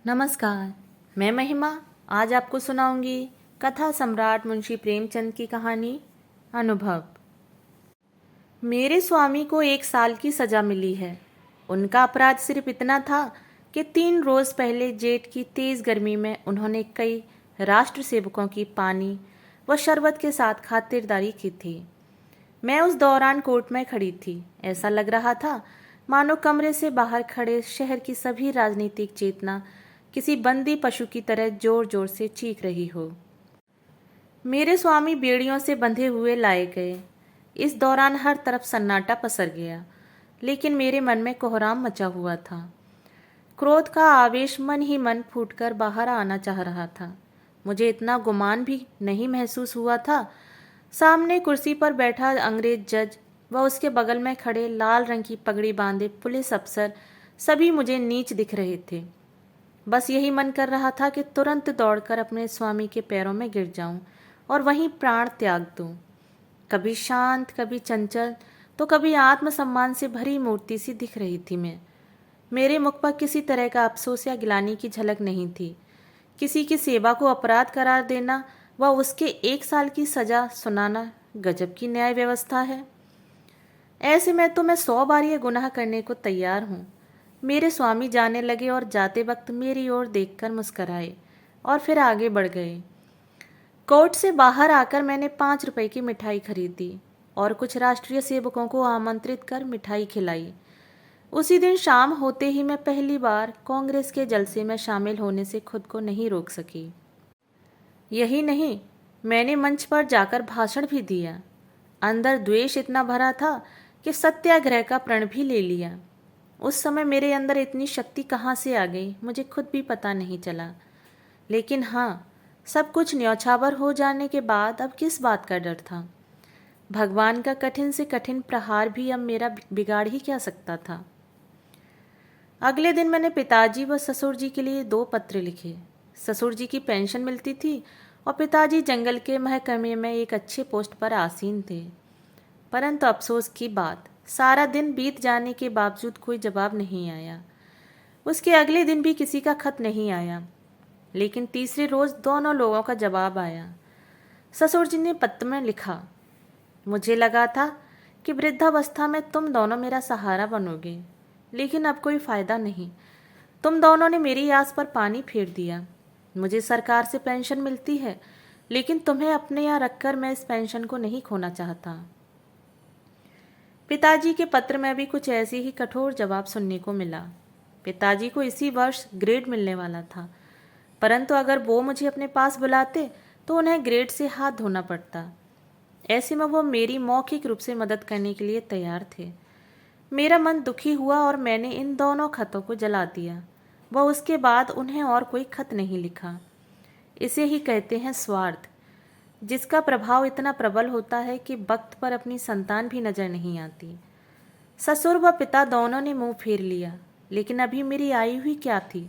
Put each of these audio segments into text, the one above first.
नमस्कार। मैं महिमा आज आपको सुनाऊंगी कथा सम्राट मुंशी प्रेमचंद की कहानी अनुभव। मेरे स्वामी को 1 साल की सजा मिली है। उनका अपराध सिर्फ इतना था कि 3 रोज पहले जेठ की तेज गर्मी में उन्होंने कई राष्ट्र सेवकों की पानी व शरबत के साथ खातिरदारी की थी। मैं उस दौरान कोर्ट में खड़ी थी। ऐसा लग रहा था मानो कमरे से बाहर खड़े शहर की सभी राजनीतिक चेतना किसी बंदी पशु की तरह जोर जोर से चीख रही हो। मेरे स्वामी बेड़ियों से बंधे हुए लाए गए। इस दौरान हर तरफ सन्नाटा पसर गया, लेकिन मेरे मन में कोहराम मचा हुआ था। क्रोध का आवेश मन ही मन फूटकर बाहर आना चाह रहा था। मुझे इतना गुमान भी नहीं महसूस हुआ था। सामने कुर्सी पर बैठा अंग्रेज जज व उसके बगल में खड़े लाल रंग की पगड़ी बांधे पुलिस अफसर सभी मुझे नीच दिख रहे थे। बस यही मन कर रहा था कि तुरंत दौड़कर अपने स्वामी के पैरों में गिर जाऊं और वहीं प्राण त्याग दूं। कभी शांत, कभी चंचल, तो कभी आत्मसम्मान से भरी मूर्ति सी दिख रही थी मैं। मेरे मुख पर किसी तरह का अफसोस या गिलानी की झलक नहीं थी। किसी की सेवा को अपराध करार देना व उसके 1 साल की सजा सुनाना गजब की न्याय व्यवस्था है। ऐसे में तो मैं 100 बार ये गुनाह करने को तैयार हूँ। मेरे स्वामी जाने लगे और जाते वक्त मेरी ओर देखकर मुस्कराए और फिर आगे बढ़ गए। कोर्ट से बाहर आकर मैंने 5 रुपए की मिठाई खरीदी और कुछ राष्ट्रीय सेवकों को आमंत्रित कर मिठाई खिलाई। उसी दिन शाम होते ही मैं पहली बार कांग्रेस के जलसे में शामिल होने से खुद को नहीं रोक सकी। यही नहीं, मैंने मंच पर जाकर भाषण भी दिया। अंदर द्वेष इतना भरा था कि सत्याग्रह का प्रण भी ले लिया। उस समय मेरे अंदर इतनी शक्ति कहाँ से आ गई मुझे खुद भी पता नहीं चला। लेकिन हाँ, सब कुछ न्यौछावर हो जाने के बाद अब किस बात का डर था। भगवान का कठिन से कठिन प्रहार भी अब मेरा बिगाड़ ही क्या सकता था। अगले दिन मैंने पिताजी व ससुर जी के लिए 2 पत्र लिखे। ससुर जी की पेंशन मिलती थी और पिताजी जंगल के महकमे में एक अच्छे पोस्ट पर आसीन थे। परंतु अफसोस की बात, सारा दिन बीत जाने के बावजूद कोई जवाब नहीं आया। उसके अगले दिन भी किसी का खत नहीं आया, लेकिन तीसरे रोज दोनों लोगों का जवाब आया। ससुर जी ने पत्र में लिखा, मुझे लगा था कि वृद्धावस्था में तुम दोनों मेरा सहारा बनोगे, लेकिन अब कोई फायदा नहीं। तुम दोनों ने मेरी आस पर पानी फेर दिया। मुझे सरकार से पेंशन मिलती है, लेकिन तुम्हें अपने यहाँ रखकर मैं इस पेंशन को नहीं खोना चाहता। पिताजी के पत्र में भी कुछ ऐसे ही कठोर जवाब सुनने को मिला। पिताजी को इसी वर्ष ग्रेड मिलने वाला था, परंतु अगर वो मुझे अपने पास बुलाते तो उन्हें ग्रेड से हाथ धोना पड़ता। ऐसे में वो मेरी मौखिक रूप से मदद करने के लिए तैयार थे। मेरा मन दुखी हुआ और मैंने इन दोनों खतों को जला दिया व उसके बाद उन्हें और कोई खत नहीं लिखा। इसे ही कहते हैं स्वार्थ, जिसका प्रभाव इतना प्रबल होता है कि वक्त पर अपनी संतान भी नजर नहीं आती। ससुर व पिता दोनों ने मुंह फेर लिया, लेकिन अभी मेरी आई हुई क्या थी।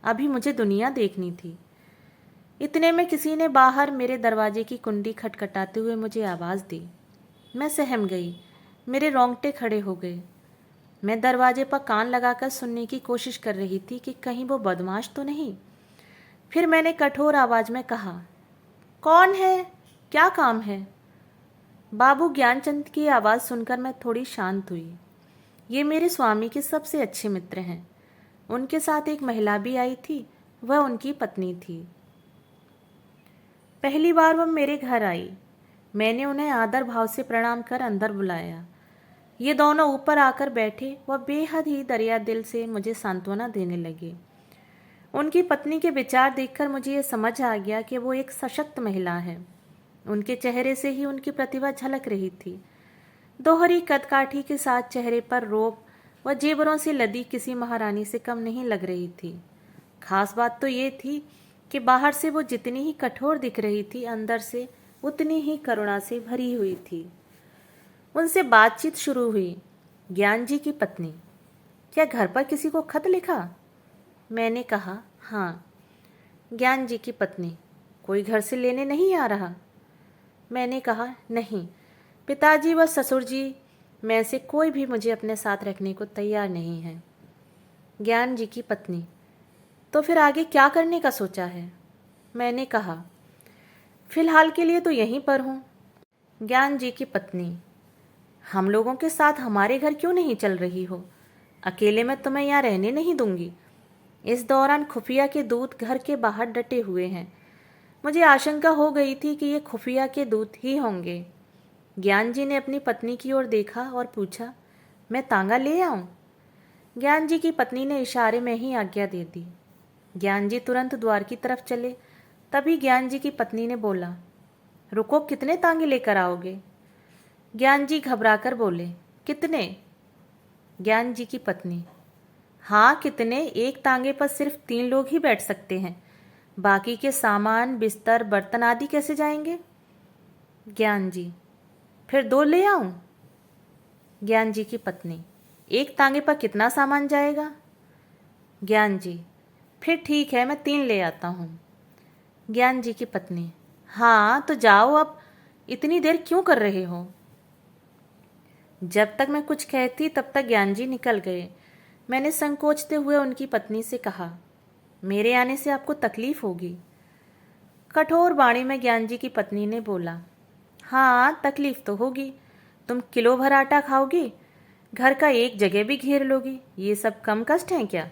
अभी मुझे दुनिया देखनी थी। इतने में किसी ने बाहर मेरे दरवाजे की कुंडी खटखटाते हुए मुझे आवाज़ दी। मैं सहम गई, मेरे रोंगटे खड़े हो गए। मैं दरवाजे पर कान लगाकर सुनने की कोशिश कर रही थी कि कहीं वो बदमाश तो नहीं। फिर मैंने कठोर आवाज में कहा, कौन है, क्या काम है? बाबू ज्ञानचंद की आवाज़ सुनकर मैं थोड़ी शांत हुई। ये मेरे स्वामी के सबसे अच्छे मित्र हैं। उनके साथ एक महिला भी आई थी, वह उनकी पत्नी थी। पहली बार वह मेरे घर आई। मैंने उन्हें आदर भाव से प्रणाम कर अंदर बुलाया। ये दोनों ऊपर आकर बैठे व बेहद ही दरिया दिल से मुझे सांत्वना देने लगे। उनकी पत्नी के विचार देखकर मुझे ये समझ आ गया कि वो एक सशक्त महिला है। उनके चेहरे से ही उनकी प्रतिभा झलक रही थी। दोहरी कदकाठी के साथ चेहरे पर रोब व जेवरों से लदी किसी महारानी से कम नहीं लग रही थी। खास बात तो ये थी कि बाहर से वो जितनी ही कठोर दिख रही थी, अंदर से उतनी ही करुणा से भरी हुई थी। उनसे बातचीत शुरू हुई। ज्ञान जी की पत्नी, क्या घर पर किसी को खत लिखा? मैंने कहा, हाँ। ज्ञान जी की पत्नी, कोई घर से लेने नहीं आ रहा? मैंने कहा, नहीं। पिताजी व ससुर जी में से कोई भी मुझे अपने साथ रखने को तैयार नहीं है। ज्ञान जी की पत्नी, तो फिर आगे क्या करने का सोचा है? मैंने कहा, फिलहाल के लिए तो यहीं पर हूँ। ज्ञान जी की पत्नी, हम लोगों के साथ हमारे घर क्यों नहीं चल रही हो? अकेले मैं तुम्हें यहाँ रहने नहीं दूंगी। इस दौरान खुफिया के दूत घर के बाहर डटे हुए हैं। मुझे आशंका हो गई थी कि ये खुफिया के दूत ही होंगे। ज्ञान जी ने अपनी पत्नी की ओर देखा और पूछा, मैं तांगा ले आऊं? ज्ञान जी की पत्नी ने इशारे में ही आज्ञा दे दी। ज्ञान जी तुरंत द्वार की तरफ चले। तभी ज्ञान जी की पत्नी ने बोला, रुको, कितने तांगे लेकर आओगे? ज्ञान जी घबराकर बोले, कितने? ज्ञान जी की पत्नी, हाँ कितने, एक तांगे पर सिर्फ 3 लोग ही बैठ सकते हैं। बाकी के सामान, बिस्तर, बर्तन आदि कैसे जाएंगे? ज्ञान जी, फिर 2 ले आऊं? ज्ञान जी की पत्नी, एक तांगे पर कितना सामान जाएगा? ज्ञान जी, फिर ठीक है, मैं 3 ले आता हूँ। ज्ञान जी की पत्नी, हाँ तो जाओ, अब इतनी देर क्यों कर रहे हो? जब तक मैं कुछ कहती तब तक ज्ञान जी निकल गए। मैंने संकोचते हुए उनकी पत्नी से कहा, मेरे आने से आपको तकलीफ होगी। कठोर वाणी में ज्ञान जी की पत्नी ने बोला, हाँ तकलीफ तो होगी। तुम किलो भर आटा खाओगी, घर का एक जगह भी घेर लोगी, ये सब कम कष्ट हैं क्या?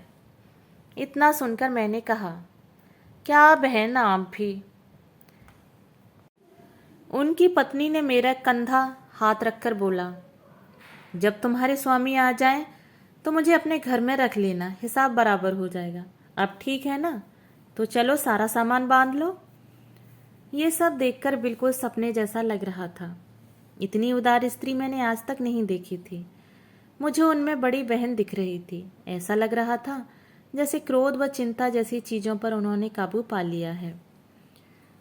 इतना सुनकर मैंने कहा, क्या बहन आप भी। उनकी पत्नी ने मेरा कंधा हाथ रखकर बोला, जब तुम्हारे स्वामी आ जाएं तो मुझे अपने घर में रख लेना, हिसाब बराबर हो जाएगा। अब ठीक है ना? तो चलो सारा सामान बांध लो। ये सब देखकर बिल्कुल सपने जैसा लग रहा था। इतनी उदार स्त्री मैंने आज तक नहीं देखी थी। मुझे उनमें बड़ी बहन दिख रही थी। ऐसा लग रहा था जैसे क्रोध व चिंता जैसी चीज़ों पर उन्होंने काबू पा लिया है।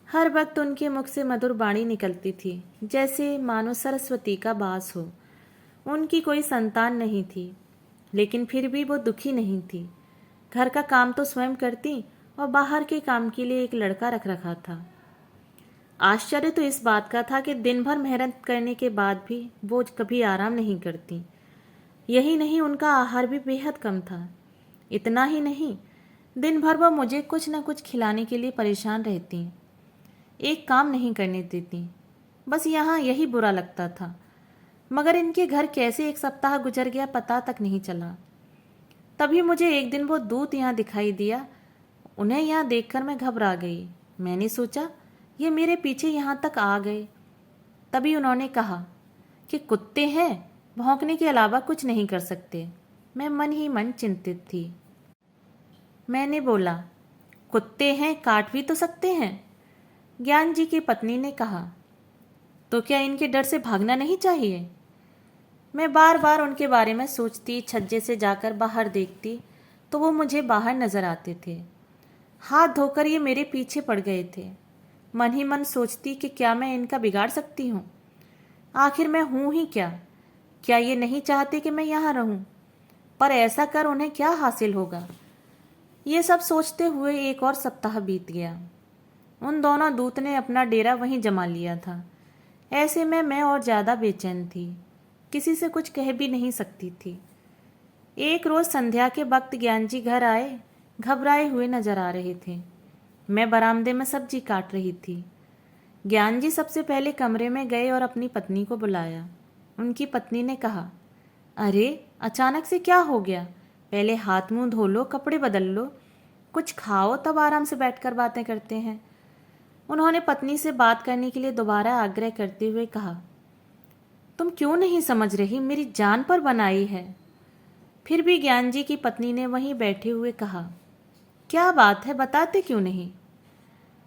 हर वक्त उनके मुख से मधुर वाणी निकलती थी, जैसे मानो सरस्वती का वास हो। उनकी कोई संतान नहीं थी, लेकिन फिर भी वो दुखी नहीं थी। घर का काम तो स्वयं करती और बाहर के काम के लिए एक लड़का रख रखा था। आश्चर्य तो इस बात का था कि दिन भर मेहनत करने के बाद भी वो कभी आराम नहीं करती। यही नहीं, उनका आहार भी बेहद कम था। इतना ही नहीं, दिन भर वह मुझे कुछ न कुछ खिलाने के लिए परेशान रहती। एक काम नहीं करने देती। बस यहाँ यही बुरा लगता था। मगर इनके घर कैसे एक सप्ताह गुजर गया पता तक नहीं चला। तभी मुझे एक दिन वो दूत यहाँ दिखाई दिया। उन्हें यहाँ देखकर मैं घबरा गई। मैंने सोचा ये मेरे पीछे यहाँ तक आ गए। तभी उन्होंने कहा कि कुत्ते हैं, भौंकने के अलावा कुछ नहीं कर सकते। मैं मन ही मन चिंतित थी। मैंने बोला, कुत्ते हैं, काट भी तो सकते हैं। ज्ञान जी की पत्नी ने कहा, तो क्या इनके डर से भागना नहीं चाहिए? मैं बार बार उनके बारे में सोचती, छज्जे से जाकर बाहर देखती तो वो मुझे बाहर नजर आते थे। हाथ धोकर ये मेरे पीछे पड़ गए थे। मन ही मन सोचती कि क्या मैं इनका बिगाड़ सकती हूँ? आखिर मैं हूँ ही क्या? क्या ये नहीं चाहते कि मैं यहाँ रहूँ? पर ऐसा कर उन्हें क्या हासिल होगा? ये सब सोचते हुए एक और सप्ताह बीत गया। उन दोनों दूत ने अपना डेरा वहीं जमा लिया था। ऐसे में मैं और ज़्यादा बेचैन थी। किसी से कुछ कह भी नहीं सकती थी। एक रोज़ संध्या के वक्त ज्ञान जी घर आए। घबराए हुए नजर आ रहे थे। मैं बरामदे में सब्जी काट रही थी। ज्ञान जी सबसे पहले कमरे में गए और अपनी पत्नी को बुलाया। उनकी पत्नी ने कहा, अरे अचानक से क्या हो गया? पहले हाथ मुंह धो लो, कपड़े बदल लो, कुछ खाओ, तब आराम से बैठकर बातें करते हैं। उन्होंने पत्नी से बात करने के लिए दोबारा आग्रह करते हुए कहा, तुम क्यों नहीं समझ रही? मेरी जान पर बनाई है। फिर भी ज्ञान जी की पत्नी ने वहीं बैठे हुए कहा, क्या बात है, बताते क्यों नहीं?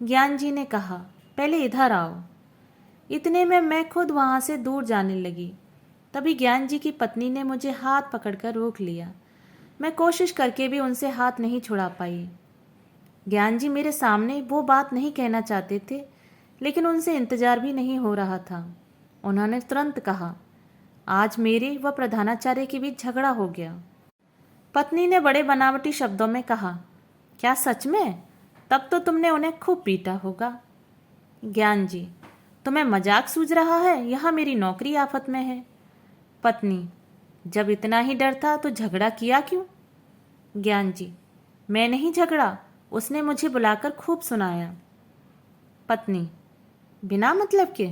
ज्ञान जी ने कहा, पहले इधर आओ। इतने में मैं खुद वहां से दूर जाने लगी। तभी ज्ञान जी की पत्नी ने मुझे हाथ पकड़कर रोक लिया। मैं कोशिश करके भी उनसे हाथ नहीं छुड़ा पाई। ज्ञान जी मेरे सामने वो बात नहीं कहना चाहते थे, लेकिन उनसे इंतजार भी नहीं हो रहा था। उन्होंने तुरंत कहा, आज मेरे व प्रधानाचार्य के बीच झगड़ा हो गया। पत्नी ने बड़े बनावटी शब्दों में कहा, क्या सच में? तब तो तुमने उन्हें खूब पीटा होगा। ज्ञान जी, तुम्हें मजाक सूझ रहा है? यहाँ मेरी नौकरी आफत में है। पत्नी, जब इतना ही डर था तो झगड़ा किया क्यों? ज्ञान जी, मैं नहीं झगड़ा, उसने मुझे बुलाकर खूब सुनाया। पत्नी: बिना मतलब के?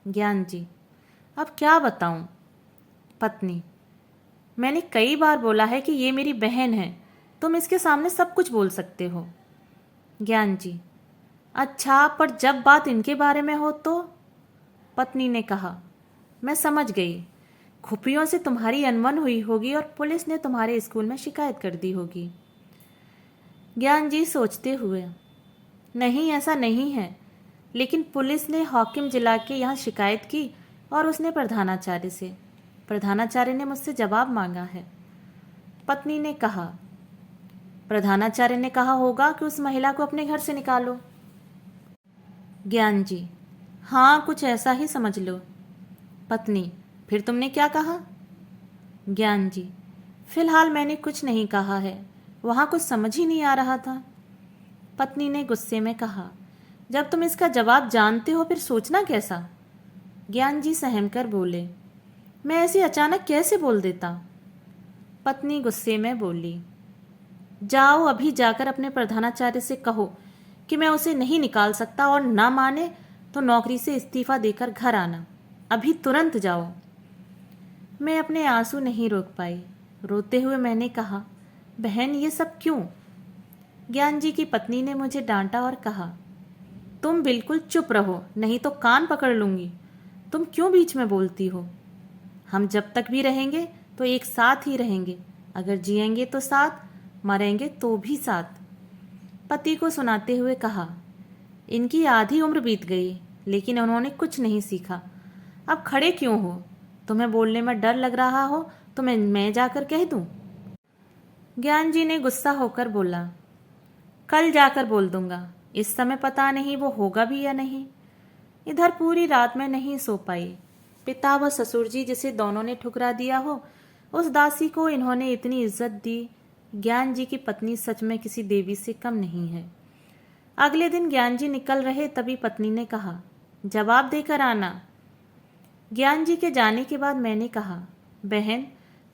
ज्ञान जी: अब क्या बताऊं? पत्नी: मैंने कई बार बोला है कि ये मेरी बहन है, तुम इसके सामने सब कुछ बोल सकते हो। ज्ञान जी: अच्छा, पर जब बात इनके बारे में हो तो? पत्नी ने कहा: मैं समझ गई, खुफियों से तुम्हारी अनबन हुई होगी और पुलिस ने तुम्हारे स्कूल में शिकायत कर दी होगी। ज्ञान जी सोचते हुए: नहीं, ऐसा नहीं है, लेकिन पुलिस ने हाकिम जिला के यहाँ शिकायत की और उसने प्रधानाचार्य ने मुझसे जवाब मांगा है। पत्नी ने कहा: प्रधानाचार्य ने कहा होगा कि उस महिला को अपने घर से निकालो। ज्ञान जी: हाँ, कुछ ऐसा ही समझ लो। पत्नी: फिर तुमने क्या कहा? ज्ञान जी: फिलहाल मैंने कुछ नहीं कहा है, वहाँ कुछ समझ ही नहीं आ रहा था। पत्नी ने गुस्से में कहा: जब तुम इसका जवाब जानते हो फिर सोचना कैसा? ज्ञान जी सहम कर बोले: मैं ऐसे अचानक कैसे बोल देता? पत्नी गुस्से में बोली: जाओ, अभी जाकर अपने प्रधानाचार्य से कहो कि मैं उसे नहीं निकाल सकता और ना माने तो नौकरी से इस्तीफा देकर घर आना। अभी तुरंत जाओ। मैं अपने आंसू नहीं रोक पाई। रोते हुए मैंने कहा: बहन, ये सब क्यों? ज्ञान जी की पत्नी ने मुझे डांटा और कहा: तुम बिल्कुल चुप रहो, नहीं तो कान पकड़ लूंगी। तुम क्यों बीच में बोलती हो? हम जब तक भी रहेंगे तो एक साथ ही रहेंगे, अगर जिएंगे तो साथ, मरेंगे तो भी साथ। पति को सुनाते हुए कहा: इनकी आधी उम्र बीत गई, लेकिन उन्होंने कुछ नहीं सीखा। अब खड़े क्यों हो? तुम्हें बोलने में डर लग रहा हो तो मैं जाकर कह दूं? ज्ञान जी ने गुस्सा होकर बोला: कल जाकर बोल दूंगा, इस समय पता नहीं वो होगा भी या नहीं। इधर पूरी रात में नहीं सो पाई। पिता व ससुर जी जिसे दोनों ने ठुकरा दिया हो, उस दासी को इन्होंने इतनी इज्जत दी। ज्ञान जी की पत्नी सच में किसी देवी से कम नहीं है। अगले दिन ज्ञान जी निकल रहे तभी पत्नी ने कहा: जवाब देकर आना। ज्ञान जी के जाने के बाद मैंने कहा: बहन,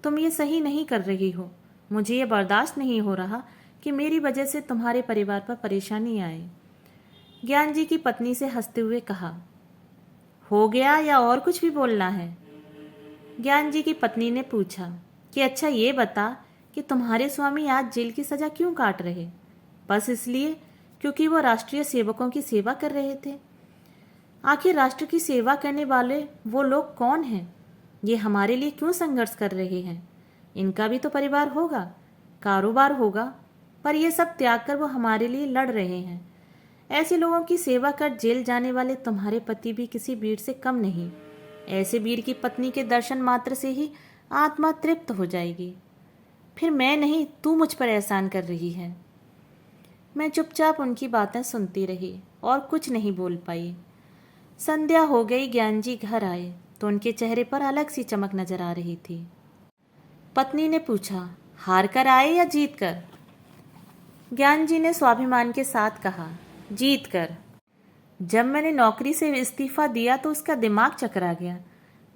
तुम ये सही नहीं कर रही हो। मुझे ये बर्दाश्त नहीं हो रहा कि मेरी वजह से तुम्हारे परिवार पर परेशानी आए। ज्ञान जी की पत्नी से हंसते हुए कहा: हो गया या और कुछ भी बोलना है? ज्ञान जी की पत्नी ने पूछा कि अच्छा ये बता कि तुम्हारे स्वामी आज जेल की सजा क्यों काट रहे? बस इसलिए क्योंकि वो राष्ट्रीय सेवकों की सेवा कर रहे थे। आखिर राष्ट्र की सेवा करने वाले वो लोग कौन हैं? ये हमारे लिए क्यों संघर्ष कर रहे हैं? इनका भी तो परिवार होगा, कारोबार होगा, पर ये सब त्याग कर वो हमारे लिए लड़ रहे हैं। ऐसे लोगों की सेवा कर जेल जाने वाले तुम्हारे पति भी किसी वीर से कम नहीं। ऐसे वीर की पत्नी के दर्शन मात्र से ही आत्मा तृप्त हो जाएगी। फिर मैं नहीं, तू मुझ पर एहसान कर रही है। मैं चुपचाप उनकी बातें सुनती रही और कुछ नहीं बोल पाई। संध्या हो गई। ज्ञान जी घर आए तो उनके चेहरे पर अलग सी चमक नजर आ रही थी। पत्नी ने पूछा: हार कर आए या जीत कर? ज्ञान जी ने स्वाभिमान के साथ कहा: जीत कर। जब मैंने नौकरी से इस्तीफा दिया तो उसका दिमाग चकरा गया।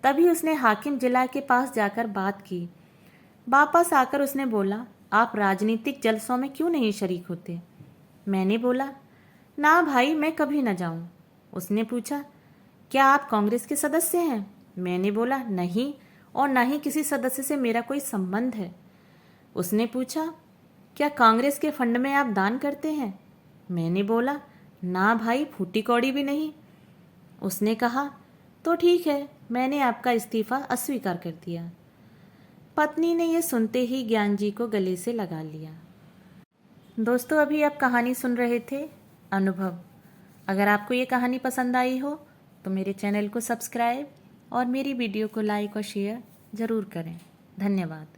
तभी उसने हाकिम जिला के पास जाकर बात की। वापस आकर उसने बोला: आप राजनीतिक जलसों में क्यों नहीं शरीक होते? मैंने बोला: ना भाई, मैं कभी न जाऊं। उसने पूछा: क्या आप कांग्रेस के सदस्य हैं? मैंने बोला: नहीं, और ना ही किसी सदस्य से मेरा कोई संबंध है। उसने पूछा: क्या कांग्रेस के फंड में आप दान करते हैं? मैंने बोला: ना भाई, फूटी कौड़ी भी नहीं। उसने कहा: तो ठीक है, मैंने आपका इस्तीफा अस्वीकार कर दिया। पत्नी ने यह सुनते ही ज्ञान जी को गले से लगा लिया। दोस्तों, अभी आप कहानी सुन रहे थे अनुभव। अगर आपको ये कहानी पसंद आई हो तो मेरे चैनल को सब्सक्राइब और मेरी वीडियो को लाइक और शेयर ज़रूर करें। धन्यवाद।